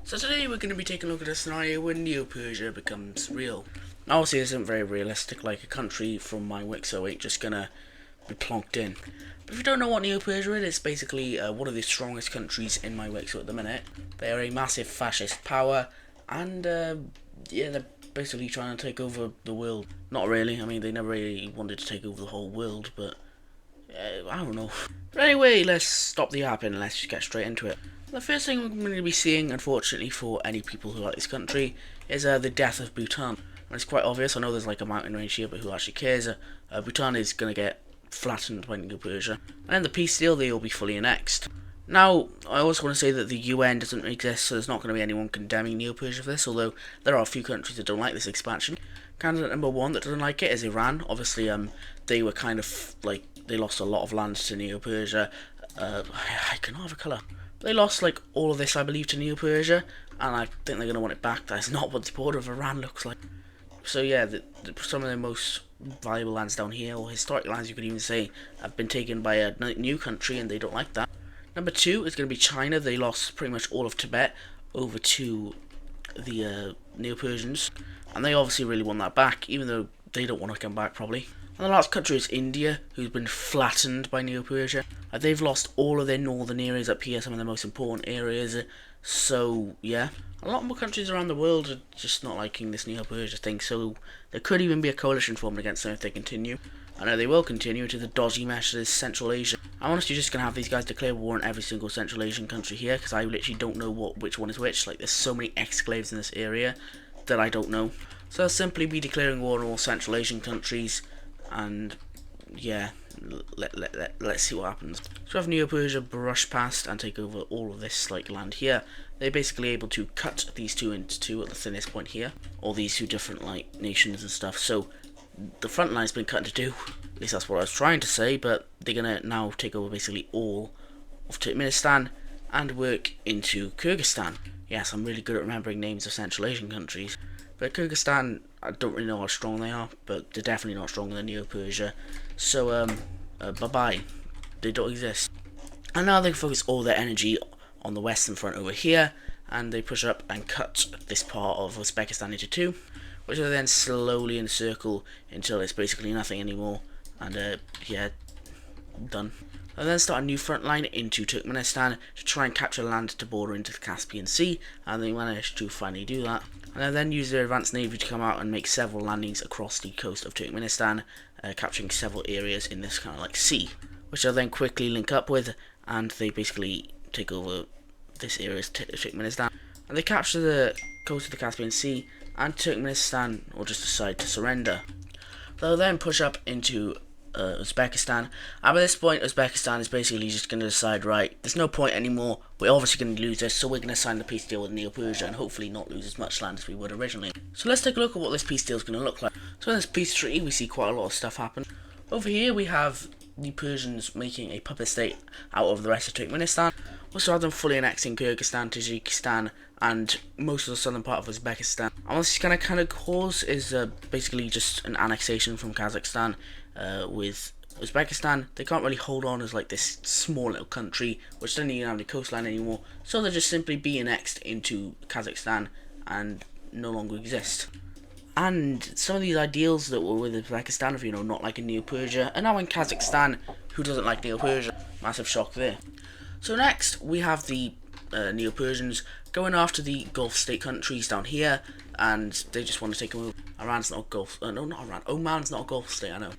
So today we're going to be taking a look at a scenario where Neo Persia becomes real. Now obviously this isn't very realistic, like a country from my WICSO ain't just gonna be plonked in. But if you don't know what Neo Persia is, it's basically one of the strongest countries in my WICSO at the minute. They are a massive fascist power, and yeah, they're basically trying to take over the world. Not really, I mean they never really wanted to take over the whole world, but I don't know. But anyway, let's stop the yapping and let's just get straight into it. The first thing we're going to be seeing, unfortunately for any people who like this country, is the death of Bhutan. And it's quite obvious. I know there's like a mountain range here, but who actually cares? Bhutan is going to get flattened by Neo Persia. And in the peace deal, they will be fully annexed. Now, I also want to say that the UN doesn't exist, so there's not going to be anyone condemning Neo Persia for this, although there are a few countries that don't like this expansion. Candidate number one that doesn't like it is Iran. Obviously, they were kind of like, they lost a lot of land to Neo Persia. I cannot have a colour. They lost like all of this, I believe, to Neo Persia, and I think they're going to want it back. That's not what the border of Iran looks like. So yeah, some of the most valuable lands down here, or historic lands you could even say, have been taken by a new country, and they don't like that. Number two is going to be China. They lost pretty much all of Tibet over to the Neo-Persians, and they obviously really want that back, even though they don't want to come back probably. And the last country is India, who's been flattened by Neo Persia. They've lost all of their northern areas up here, some of the most important areas. So, yeah. A lot more countries around the world are just not liking this Neo Persia thing, so there could even be a coalition formed against them if they continue. I know they will continue to the dodgy mesh that is Central Asia. I'm honestly just going to have these guys declare war on every single Central Asian country here, because I literally don't know which one is which. Like, there's so many exclaves in this area that I don't know. So I'll simply be declaring war on all Central Asian countries, and yeah, let's see what happens. So have Neo Persia brush past and take over all of this like land here. They're basically able to cut these two into two at the thinnest point here, or these two different like nations and stuff. So the front line's been cut into two. At least that's what I was trying to say. But they're gonna now take over basically all of Turkmenistan and work into Kyrgyzstan. Yes, I'm really good at remembering names of Central Asian countries. But Kyrgyzstan, I don't really know how strong they are, but they're definitely not stronger than Neo Persia. So, bye-bye. They don't exist. And now they focus all their energy on the western front over here, and they push up and cut this part of Uzbekistan into two, which will then slowly encircle until it's basically nothing anymore, and yeah, done. And then start a new front line into Turkmenistan to try and capture land to border into the Caspian Sea, and they managed to finally do that. And they'll then use their advanced navy to come out and make several landings across the coast of Turkmenistan, capturing several areas in this kind of like sea, which they'll then quickly link up with, and they basically take over this area of Turkmenistan. And they capture the coast of the Caspian Sea, and Turkmenistan will just decide to surrender. They'll then push up into Uzbekistan, and by this point Uzbekistan is basically just going to decide, right, there's no point anymore, we're obviously going to lose this, so we're going to sign the peace deal with Neo Persia and hopefully not lose as much land as we would originally. So let's take a look at what this peace deal is going to look like. So in this peace treaty we see quite a lot of stuff happen. Over here we have the Persians making a puppet state out of the rest of Turkmenistan. We also have them fully annexing Kyrgyzstan, Tajikistan, and most of the southern part of Uzbekistan. And what this is going to kind of cause is basically just an annexation from Kazakhstan with Uzbekistan. They can't really hold on as like this small little country which doesn't even have any coastline anymore, so they'll just simply be annexed into Kazakhstan and no longer exist. And some of these ideals that were with Uzbekistan of, not liking Neo Persia, are now in Kazakhstan, who doesn't like Neo Persia. Massive shock there. So next we have the Neo Persians going after the Gulf state countries down here, and they just want to take them over. Iran's not a Gulf, no, not Iran. Oman's not a Gulf state, I know.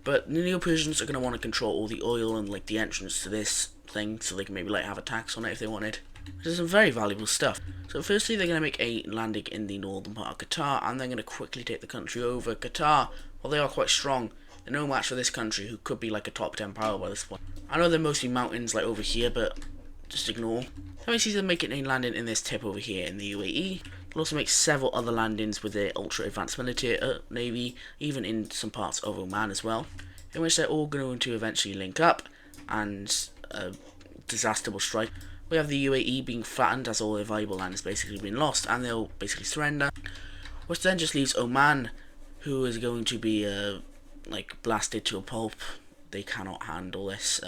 But the Neo Persians are going to want to control all the oil and like the entrance to this thing, so they can maybe like have a tax on it if they wanted. There's some very valuable stuff. So firstly they're going to make a landing in the northern part of Qatar, and they're going to quickly take the country over. Qatar, well, they are quite strong. They're no match for this country, who could be like a top 10 power by this point. I know they're mostly mountains like over here, but just ignore. Then we see them making a landing in this tip over here in the UAE. They'll also make several other landings with their ultra advanced military navy, even in some parts of Oman as well, in which they're all going to eventually link up, and a disaster will strike. We have the UAE being flattened as all their valuable land has basically been lost, and they'll basically surrender, which then just leaves Oman, who is going to be like blasted to a pulp. They cannot handle this.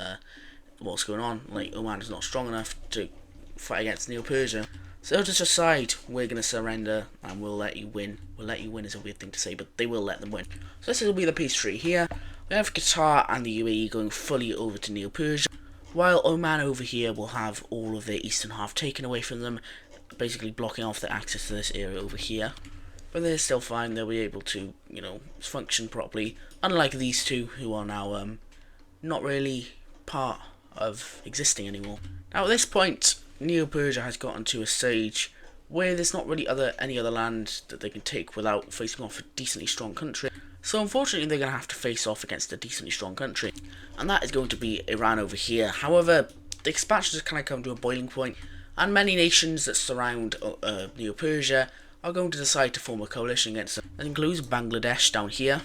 What's going on? Like, Oman is not strong enough to fight against Neo Persia. So just decide we're going to surrender and we'll let you win. We'll let you win is a weird thing to say, but they will let them win. So this will be the peace treaty here. We have Qatar and the UAE going fully over to Neo Persia, while Oman over here will have all of their eastern half taken away from them, basically blocking off their access to this area over here. But they're still fine, they'll be able to, function properly, unlike these two who are now not really part of existing anymore. Now at this point, Neo Persia has gotten to a stage where there's not really any other land that they can take without facing off a decently strong country. So unfortunately they're going to have to face off against a decently strong country, and that is going to be Iran over here. However, the expansion has kind of come to a boiling point, and many nations that surround Neo Persia are going to decide to form a coalition against them. That includes Bangladesh down here.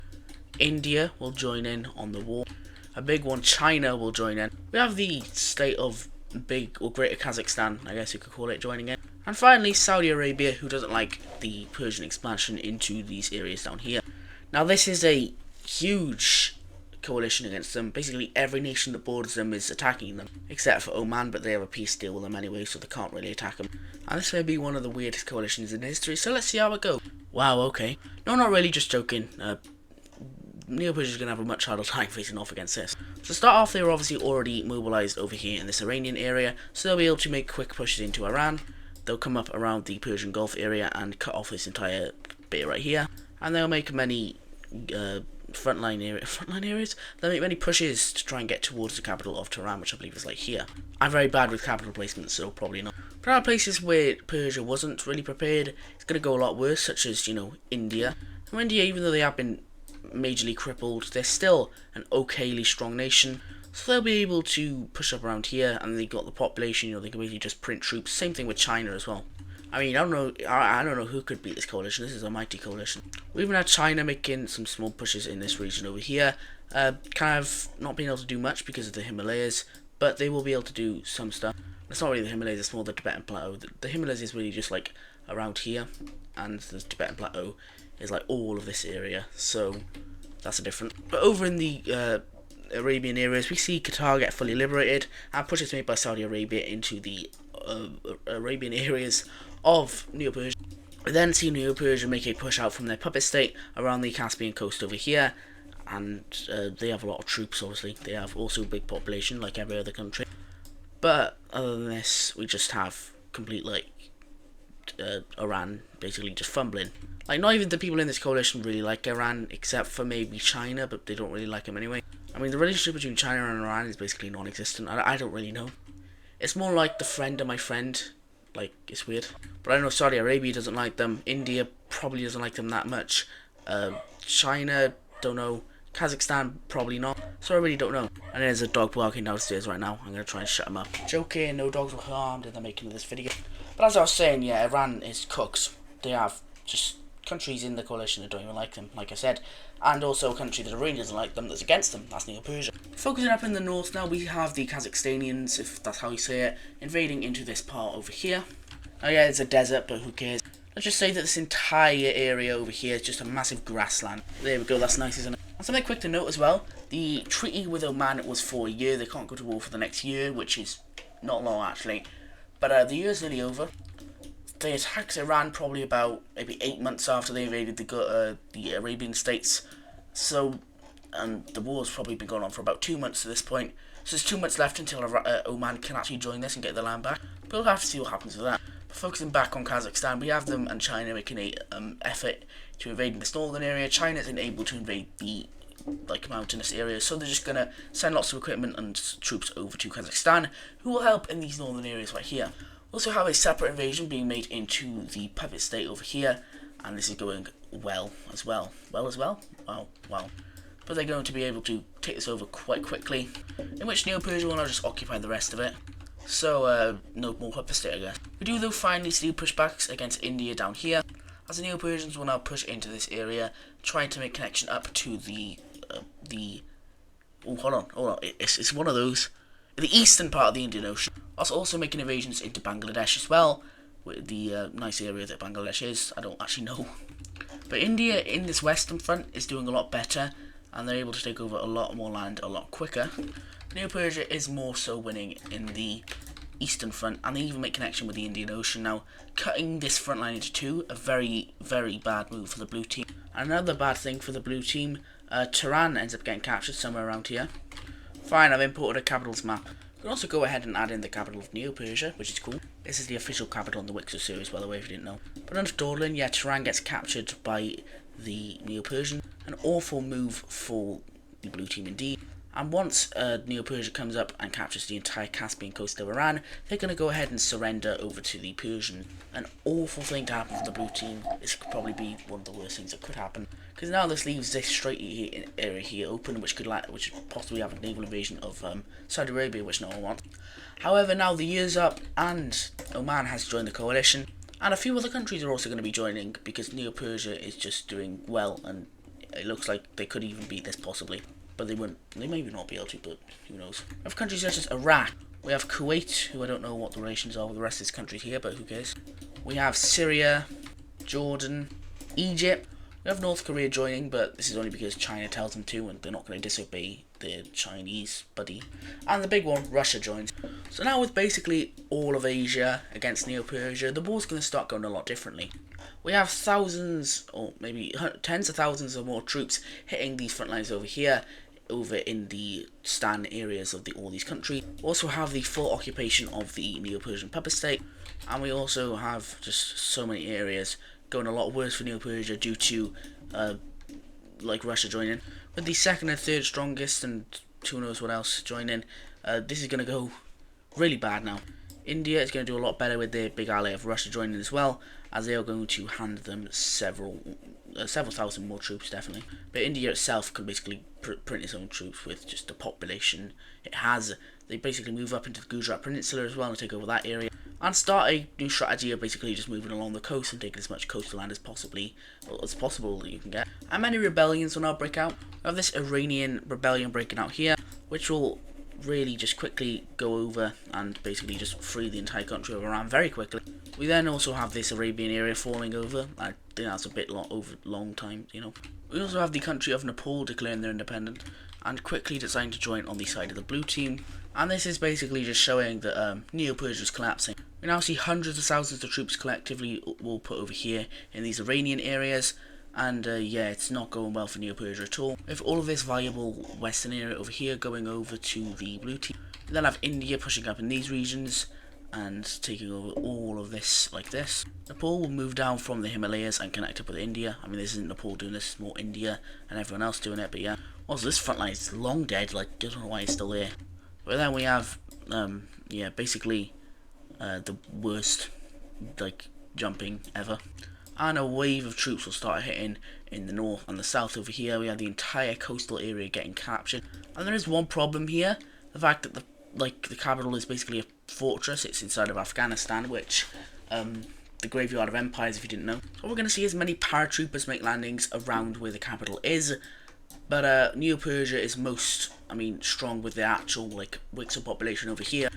India will join in on the war. A big one, China, will join in. We have the state of big or greater Kazakhstan, I guess you could call it, joining in. And finally, Saudi Arabia, who doesn't like the Persian expansion into these areas down here. Now this is a huge coalition against them. Basically every nation that borders them is attacking them, except for Oman, but they have a peace deal with them anyway, so they can't really attack them. And this may be one of the weirdest coalitions in history, so let's see how it goes. Wow, okay. No, not really, just joking. Neo Persia is going to have a much harder time facing off against this. So to start off, they were obviously already mobilised over here in this Iranian area, so they'll be able to make quick pushes into Iran. They'll come up around the Persian Gulf area and cut off this entire bit right here, and they'll make many frontline areas. They'll make many pushes to try and get towards the capital of Tehran, which I believe is like here. I'm very bad with capital placement, so probably not. But other places where Persia wasn't really prepared, it's going to go a lot worse, such as, India. Now India, even though they have been majorly crippled, they're still an okayly strong nation, so they'll be able to push up around here, and they've got the population, they can basically just print troops. Same thing with China as well. I mean, I don't know who could beat this coalition. This is a mighty coalition. We even had China making some small pushes in this region over here, kind of not being able to do much because of the Himalayas, but they will be able to do some stuff. It's not really the Himalayas, it's more the Tibetan Plateau. The Himalayas is really just like around here, and the Tibetan Plateau is like all of this area, so that's a different. But over in the Arabian areas, we see Qatar get fully liberated, and pushes made by Saudi Arabia into the Arabian areas of Neo Persia. We then see Neo Persia make a push out from their puppet state around the Caspian coast over here, and they have a lot of troops. Obviously, they have also a big population like every other country. But other than this, we just have complete Iran basically just fumbling. Like, not even the people in this coalition really like Iran, except for maybe China, but they don't really like them anyway. I mean, the relationship between China and Iran is basically non-existent. I don't really know. It's more like the friend of my friend. Like, it's weird. But I know Saudi Arabia doesn't like them. India probably doesn't like them that much. China, don't know. Kazakhstan, probably not. So I really don't know. And there's a dog barking downstairs right now. I'm going to try and shut him up. Joking, no dogs were harmed in the making of this video. But as I was saying, yeah, Iran is cooks. They have just countries in the coalition that don't even like them, like I said. And also a country that really doesn't like them, that's against them. That's Neo Persia. Focusing up in the north now, we have the Kazakhstanians, if that's how you say it, invading into this part over here. Oh yeah, it's a desert, but who cares? Let's just say that this entire area over here is just a massive grassland. There we go, that's nice, isn't it? And something quick to note as well, the treaty with Oman was for a year. They can't go to war for the next year, which is not long actually. But the year's nearly over. They attacked Iran probably about maybe 8 months after they invaded the Arabian states. So, and the war's probably been going on for about 2 months at this point. So there's 2 months left until Oman can actually join this and get the land back. But we'll have to see what happens with that. But focusing back on Kazakhstan, we have them and China making a effort to invade this northern area. China isn't able to invade the mountainous areas, so they're just gonna send lots of equipment and troops over to Kazakhstan, who will help in these northern areas right here. We also have a separate invasion being made into the puppet state over here, and this is going well as well. Wow. But they're going to be able to take this over quite quickly, in which Neo Persia will now just occupy the rest of it. So, no more puppet state, I guess. We do though finally see pushbacks against India down here, as the Neo Persians will now push into this area, trying to make connection up to oh, hold on, it's one of those, the eastern part of the Indian Ocean. Also making invasions into Bangladesh as well, with the nice area that Bangladesh is. I don't actually know. But India in this western front is doing a lot better, and they're able to take over a lot more land a lot quicker. Neo Persia is more so winning in the eastern front, and they even make connection with the Indian Ocean. Now, cutting this front line into two, a very, very bad move for the blue team. Another bad thing for the blue team, Tehran ends up getting captured somewhere around here. Fine, I've imported a capitals map. You can also go ahead and add in the capital of Neo Persia, which is cool. This is the official capital on the WICSO series, by the way, if you didn't know. But enough dawdling, yeah, Tehran gets captured by the Neo Persian. An awful move for the blue team indeed. And once Neo Persia comes up and captures the entire Caspian coast of Iran, they're going to go ahead and surrender over to the Persian. An awful thing to happen for the blue team. This could probably be one of the worst things that could happen, because now this leaves this straight area here open, which could possibly have a naval invasion of Saudi Arabia, which no one wants. However, now the year's up, and Oman has joined the coalition, and a few other countries are also going to be joining, because Neo Persia is just doing well, and it looks like they could even beat this possibly. But they wouldn't. They maybe not be able to, but who knows. We have countries such as Iraq. We have Kuwait, who I don't know what the relations are with the rest of this country here, but who cares. We have Syria, Jordan, Egypt. We have North Korea joining, but this is only because China tells them to, and they're not going to disobey their Chinese buddy. And the big one, Russia joins. So now with basically all of Asia against Neo Persia, the war's going to start going a lot differently. We have thousands, or maybe tens of thousands of more troops hitting these front lines over here, over in the Stan areas of all these countries. We also have the full occupation of the Neo-Persian puppet state, and we also have just so many areas going a lot worse for Neo-Persia due to like Russia joining. With the second and third strongest, and who knows what else joining, this is going to go really bad now. India is going to do a lot better with their big ally of Russia joining as well, as they are going to hand them several thousand more troops, definitely. But India itself can basically print its own troops with just the population it has. They basically move up into the Gujarat Peninsula as well and take over that area, and start a new strategy of basically just moving along the coast and taking as much coastal land as possible that you can get. And many rebellions will now break out. We have this Iranian rebellion breaking out here, which will really just quickly go over and basically just free the entire country of Iran very quickly. We then also have this Arabian area falling over. I think that's a bit long time, you know. We also have the country of Nepal declaring their independence and quickly deciding to join on the side of the blue team. And this is basically just showing that Neo Persia is collapsing. We now see hundreds of thousands of troops collectively will put over here in these Iranian areas. And yeah, it's not going well for Neo Persia at all. With all of this valuable western area over here going over to the blue team. We then have India pushing up in these regions and taking over all of this like this. Nepal will move down from the Himalayas and connect up with India. I mean, this isn't Nepal doing this, it's more India and everyone else doing it, but yeah. Also, this front line is long dead, like, I don't know why it's still there. But then we have, yeah, basically the worst, like, jumping ever. And a wave of troops will start hitting in the north and the south over here. We have the entire coastal area getting captured. And there is one problem here. The fact that the capital is basically a fortress. It's inside of Afghanistan, which the graveyard of empires, if you didn't know. So we're going to see as many paratroopers make landings around where the capital is. But Neo Persia is most, strong with the actual like WICSO population over here.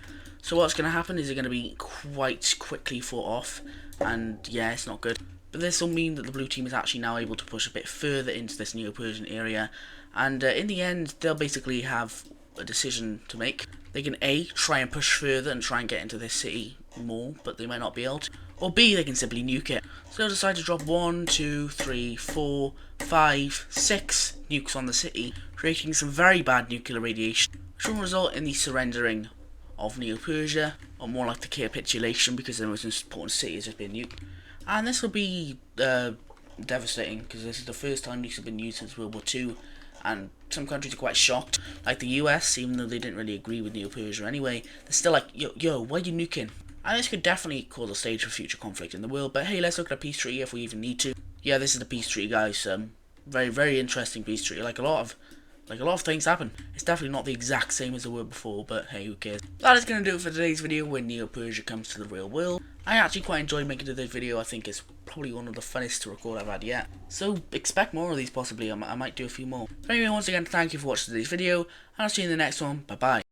So what's going to happen is they're going to be quite quickly fought off, and yeah, it's not good. But this will mean that the blue team is actually now able to push a bit further into this Neo Persian area, and in the end, they'll basically have a decision to make. They can A, try and push further and try and get into this city more, but they might not be able to. Or B, they can simply nuke it. So they'll decide to drop 1, 2, 3, 4, 5, 6 nukes on the city, creating some very bad nuclear radiation, which will result in the surrendering of Neo Persia, or more like the capitulation, because the most important city has just been nuked. And this will be devastating, because this is the first time nukes have been used since World War II, and some countries are quite shocked, like the US, even though they didn't really agree with Neo Persia anyway. They're still like, yo, why are you nuking? And this could definitely cause a stage for future conflict in the world, but hey, let's look at a peace treaty if we even need to. Yeah, this is the peace treaty, guys. Very, very interesting peace treaty. Like a lot of things happen. It's definitely not the exact same as they were before, but hey, who cares? That is going to do it for today's video when Neo Persia comes to the real world. I actually quite enjoyed making today's video. I think it's probably one of the funnest to record I've had yet. So expect more of these possibly. I might do a few more. But anyway, once again, thank you for watching today's video, and I'll see you in the next one. Bye bye.